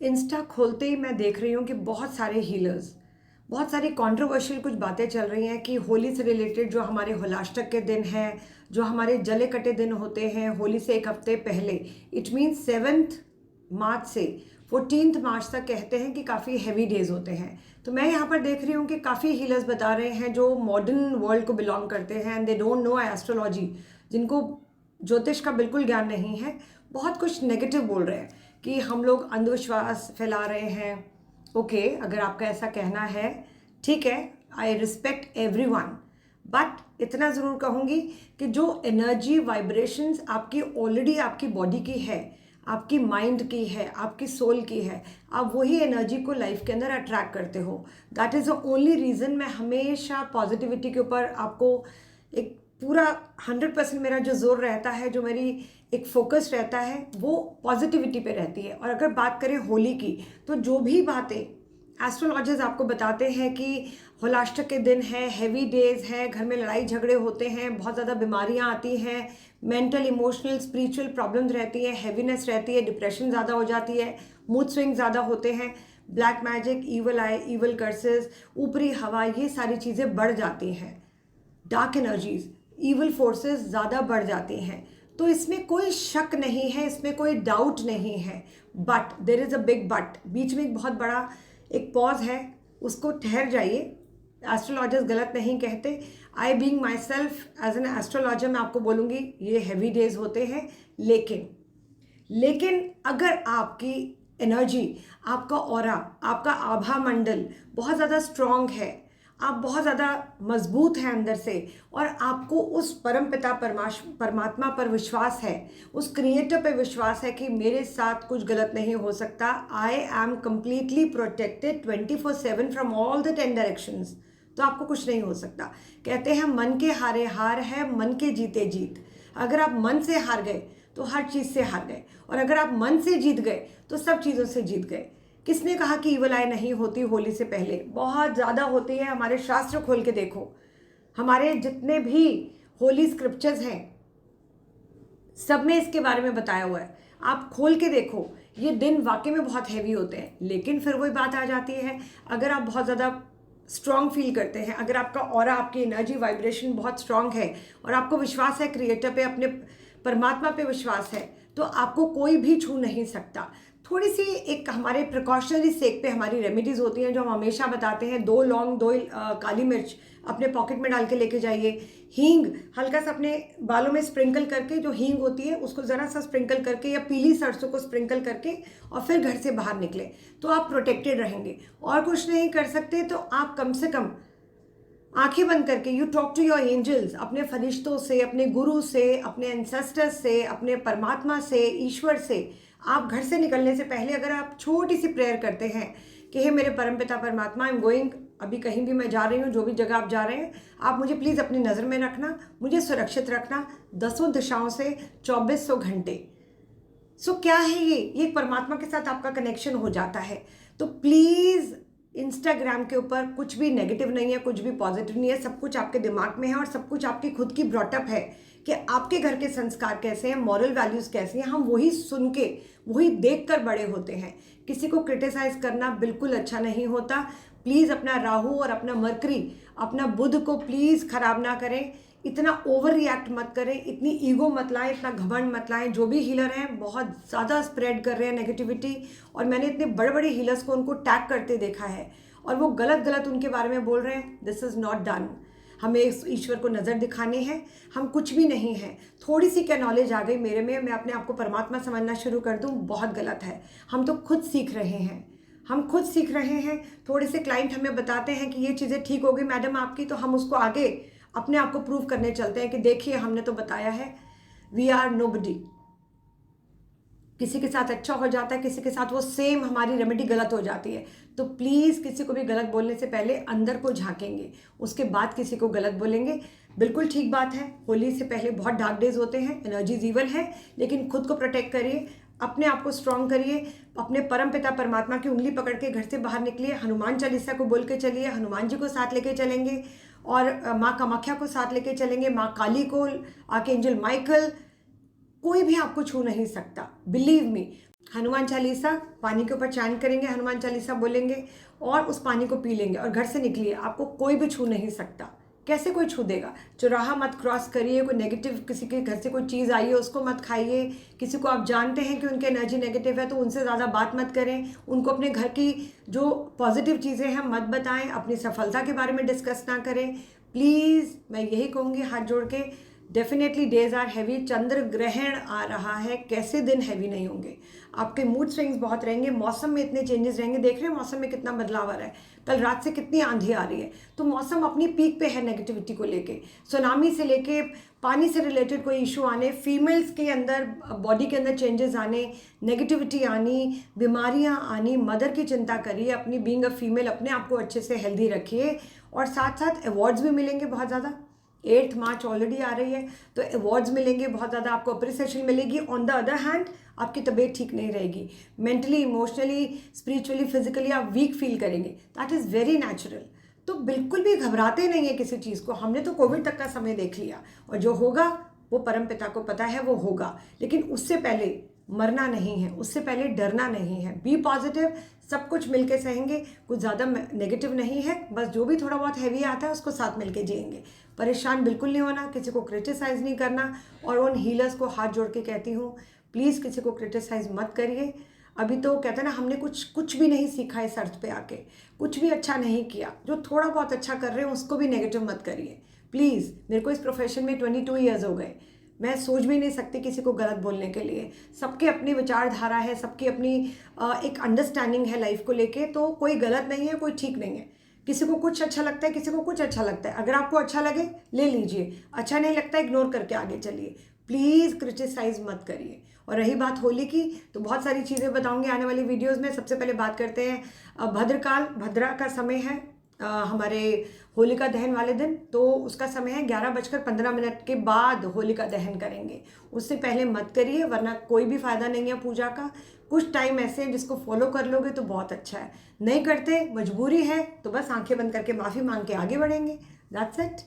Insta खोलते ही मैं देख रही हूँ कि बहुत सारे हीलर्स, बहुत सारी कंट्रोवर्शियल कुछ बातें चल रही हैं कि होली से रिलेटेड जो हमारे होलाष्टक के दिन हैं, जो हमारे जले कटे दिन होते हैं होली से एक हफ्ते पहले, इट मीन्स 7 मार्च से 14 मार्च तक कहते हैं कि काफ़ी हैवी डेज होते हैं। तो मैं यहाँ पर देख रही हूँ कि काफ़ी हीलर्स बता रहे हैं जो मॉडर्न वर्ल्ड को बिलोंग करते हैं and they don't know astrology, जिनको ज्योतिष का बिल्कुल ज्ञान नहीं है, बहुत कुछ नेगेटिव बोल रहे हैं कि हम लोग अंधविश्वास फैला रहे हैं। ओके, अगर आपका ऐसा कहना है ठीक है, आई रिस्पेक्ट एवरीवन, बट इतना ज़रूर कहूँगी कि जो एनर्जी वाइब्रेशंस आपकी ऑलरेडी आपकी बॉडी की है, आपकी माइंड की है, आपकी सोल की है, आप वही एनर्जी को लाइफ के अंदर अट्रैक्ट करते हो। That is the only reason मैं हमेशा पॉजिटिविटी के ऊपर आपको एक पूरा 100% मेरा जो जोर रहता है, जो मेरी एक फोकस रहता है, वो पॉजिटिविटी पे रहती है। और अगर बात करें होली की, तो जो भी बातें एस्ट्रोलॉजर्स आपको बताते हैं कि होलाष्टक के दिन है, हैवी डेज है, घर में लड़ाई झगड़े होते हैं, बहुत ज़्यादा बीमारियां आती हैं, मेंटल इमोशनल स्पिरिचुअल प्रॉब्लम्स रहती है, हैवीनेस रहती है, डिप्रेशन ज़्यादा हो जाती है, मूड स्विंग ज़्यादा होते हैं, ब्लैक मैजिक, ईवल आई, ईवल कर्सेस, ऊपरी हवा, ये सारी चीज़ें बढ़ जाती हैं, डार्क एनर्जीज, ईवल फोर्सेस ज़्यादा बढ़ जाती हैं। तो इसमें कोई शक नहीं है, इसमें कोई डाउट नहीं है, but there is a big but, बीच में एक बहुत बड़ा एक पॉज है, उसको ठहर जाइए। एस्ट्रोलॉजर्स गलत नहीं कहते। I being myself as an astrologer मैं आपको बोलूँगी ये हैवी डेज होते हैं, लेकिन अगर आपकी एनर्जी, आपका ऑरा, आपका आभा मंडल बहुत ज़्यादा स्ट्रॉन्ग है, आप बहुत ज़्यादा मजबूत हैं अंदर से, और आपको उस परमपिता परमात्मा पर विश्वास है, उस क्रिएटर पर विश्वास है कि मेरे साथ कुछ गलत नहीं हो सकता, I am completely protected 24/7 from all the 10 directions, तो आपको कुछ नहीं हो सकता। कहते हैं मन के हारे हार है, मन के जीते जीत। अगर आप मन से हार गए तो हर चीज़ से हार गए, और अगर आप मन से जीत गए तो सब चीज़ों से जीत गए। किसने कहा कि ईवल आई नहीं होती होली से पहले? बहुत ज़्यादा होती है। हमारे शास्त्र खोल के देखो, हमारे जितने भी होली स्क्रिप्चर्स हैं सब में इसके बारे में बताया हुआ है। आप खोल के देखो, ये दिन वाकई में बहुत हैवी होते हैं। लेकिन फिर वही बात आ जाती है, अगर आप बहुत ज़्यादा स्ट्रॉन्ग फील करते हैं, अगर आपका ऑरा, आपकी एनर्जी वाइब्रेशन बहुत स्ट्रॉन्ग है, और आपको विश्वास है क्रिएटर पे, अपने परमात्मा पे विश्वास है, तो आपको कोई भी छू नहीं सकता। थोड़ी सी एक हमारे प्रिकॉशनरी सेक पे हमारी रेमेडीज़ होती हैं जो हम हमेशा बताते हैं। 2 लौंग, 2 काली मिर्च अपने पॉकेट में डाल के लेके जाइए। हींग हल्का सा अपने बालों में स्प्रिंकल करके, जो हींग होती है उसको ज़रा सा स्प्रिंकल करके, या पीली सरसों को स्प्रिंकल करके, और फिर घर से बाहर निकले, तो आप प्रोटेक्टेड रहेंगे। और कुछ नहीं कर सकते तो आप कम से कम आंखें बंद करके you talk to your angels, अपने फरिश्तों से, अपने गुरु से, अपने एंसेस्टर्स से, अपने परमात्मा से, ईश्वर से। आप घर से निकलने से पहले अगर आप छोटी सी प्रेयर करते हैं कि हे मेरे परमपिता परमात्मा, आई एम गोइंग, अभी कहीं भी मैं जा रही हूँ, जो भी जगह आप जा रहे हैं, आप मुझे प्लीज़ अपनी नज़र में रखना, मुझे सुरक्षित रखना 10 दिशाओं से 2400 घंटे। सो क्या है ये एक परमात्मा के साथ आपका कनेक्शन हो जाता है। तो प्लीज़ इंस्टाग्राम के ऊपर कुछ भी नेगेटिव नहीं है, कुछ भी पॉजिटिव नहीं है, सब कुछ आपके दिमाग में है, और सब कुछ आपकी खुद की ब्रॉटअप है कि आपके घर के संस्कार कैसे हैं, मॉरल वैल्यूज़ कैसे हैं, हम वही सुन के, वही देख कर बड़े होते हैं। किसी को क्रिटिसाइज़ करना बिल्कुल अच्छा नहीं होता। प्लीज़ अपना राहु और अपना मरकरी, अपना बुध को प्लीज़ ख़राब ना करें, इतना ओवर रिएक्ट मत करें, इतनी ईगो मत लाएं, इतना घमंड मत लाएं। जो भी हीलर हैं बहुत ज़्यादा स्प्रेड कर रहे हैं नेगेटिविटी, और मैंने इतने बड़े बड़े हीलर्स को उनको टैग करते देखा है, और वो गलत गलत उनके बारे में बोल रहे हैं। This is not done. हमें इस ईश्वर को नज़र दिखानी है, हम कुछ भी नहीं हैं। थोड़ी सी क्या नॉलेज आ गई मेरे में, मैं अपने आप को परमात्मा समझना शुरू कर दूँ, बहुत गलत है। हम तो खुद सीख रहे हैं, हम खुद सीख रहे हैं। थोड़े से क्लाइंट हमें बताते हैं कि ये चीज़ें ठीक हो गई मैडम आपकी, तो हम उसको आगे अपने आप को प्रूव करने चलते हैं कि देखिए हमने तो बताया है। We are nobody. किसी के साथ अच्छा हो जाता है, किसी के साथ वो सेम हमारी रेमेडी गलत हो जाती है। तो प्लीज़ किसी को भी गलत बोलने से पहले अंदर को झांकेंगे, उसके बाद किसी को गलत बोलेंगे। बिल्कुल ठीक बात है, होली से पहले बहुत डार्क डेज होते हैं, एनर्जीज ईवल है, लेकिन खुद को प्रोटेक्ट करिए, अपने आप को स्ट्रॉन्ग करिए, अपने परम पिता परमात्मा की उंगली पकड़ के घर से बाहर निकलिए, हनुमान चालीसा को बोल के चलिए, हनुमान जी को साथ लेके चलेंगे, और माँ कामाख्या को साथ लेके चलेंगे, माँ काली को, आर्कएंजल माइकल, कोई भी आपको छू नहीं सकता, बिलीव मी। हनुमान चालीसा पानी के ऊपर चैंट करेंगे, हनुमान चालीसा बोलेंगे और उस पानी को पी लेंगे और घर से निकलिए। आपको कोई भी छू नहीं सकता। कैसे कोई छू देगा? चौराहा मत क्रॉस करिए, कोई नेगेटिव किसी के घर से कोई चीज़ आई है उसको मत खाइए, किसी को आप जानते हैं कि उनकी एनर्जी नेगेटिव है तो उनसे ज़्यादा बात मत करें, उनको अपने घर की जो पॉजिटिव चीज़ें हैं मत बताएं, अपनी सफलता के बारे में डिस्कस ना करें। प्लीज़ मैं यही कहूँगी हाथ जोड़ के, डेफिनेटली डेज आर हैवी। चंद्र ग्रहण आ रहा है, कैसे दिन हैवी नहीं होंगे? आपके मूड स्विंग्स बहुत रहेंगे, मौसम में इतने चेंजेस रहेंगे। देख रहे हैं मौसम में कितना बदलाव आ रहा है, कल रात से कितनी आंधी आ रही है। तो मौसम अपनी पीक पे है नेगेटिविटी को लेके, सुनामी से लेके पानी से रिलेटेड कोई इशू आने, फीमेल्स के अंदर बॉडी के अंदर चेंजेस आने, नेगेटिविटी आनी, बीमारियां आनी। मदर की चिंता करिए, अपनी बीइंग अ फीमेल अपने आप को अच्छे से हेल्दी रखिए। और साथ साथ अवार्ड्स भी मिलेंगे बहुत ज़्यादा। 8 मार्च ऑलरेडी आ रही है तो अवार्ड्स मिलेंगे बहुत ज़्यादा, आपको अप्रिसिएशन मिलेगी। ऑन द अदर हैंड आपकी तबीयत ठीक नहीं रहेगी, मेंटली, इमोशनली, स्पिरिचुअली, फिजिकली आप वीक फील करेंगे। That is very natural. तो बिल्कुल भी घबराते नहीं है किसी चीज़ को। हमने तो कोविड तक का समय देख लिया और जो होगा वो परम पिता को पता है, वो होगा। लेकिन उससे पहले मरना नहीं है, उससे पहले डरना नहीं है। बी पॉजिटिव, सब कुछ मिलके सहेंगे, कुछ ज़्यादा नेगेटिव नहीं है। बस जो भी थोड़ा बहुत हैवी आता है उसको साथ मिलके जिएंगे। परेशान बिल्कुल नहीं होना, किसी को क्रिटिसाइज़ नहीं करना। और उन हीलर्स को हाथ जोड़ के कहती हूँ, प्लीज़ किसी को क्रिटिसाइज़ मत करिए। अभी तो कहते हैं ना, हमने कुछ भी नहीं सीखा इस अर्थ पे आके, कुछ भी अच्छा नहीं किया। जो थोड़ा बहुत अच्छा कर रहे हैं उसको भी नेगेटिव मत करिए प्लीज़। मेरे को इस प्रोफेशन में 22 ईयर्स हो गए, मैं सोच भी नहीं सकती किसी को गलत बोलने के लिए। सबके अपनी विचारधारा है, सबकी अपनी एक अंडरस्टैंडिंग है लाइफ को लेके। तो कोई गलत नहीं है, कोई ठीक नहीं है। किसी को कुछ अच्छा लगता है, किसी को कुछ अच्छा लगता है। अगर आपको अच्छा लगे ले लीजिए, अच्छा नहीं लगता इग्नोर करके आगे चलिए। प्लीज़ क्रिटिसाइज मत करिए। और रही बात होली की, तो बहुत सारी चीज़ें बताऊंगी आने वाली वीडियोज़ में। सबसे पहले बात करते हैं भद्रकाल, भद्रा का समय है हमारे होलिका दहन वाले दिन। तो उसका समय है 11:15 के बाद होलिका दहन करेंगे। उससे पहले मत करिए वरना कोई भी फ़ायदा नहीं है पूजा का। कुछ टाइम ऐसे हैं जिसको फॉलो कर लोगे तो बहुत अच्छा है, नहीं करते मजबूरी है तो बस आंखें बंद करके माफ़ी मांग के आगे बढ़ेंगे। That's it.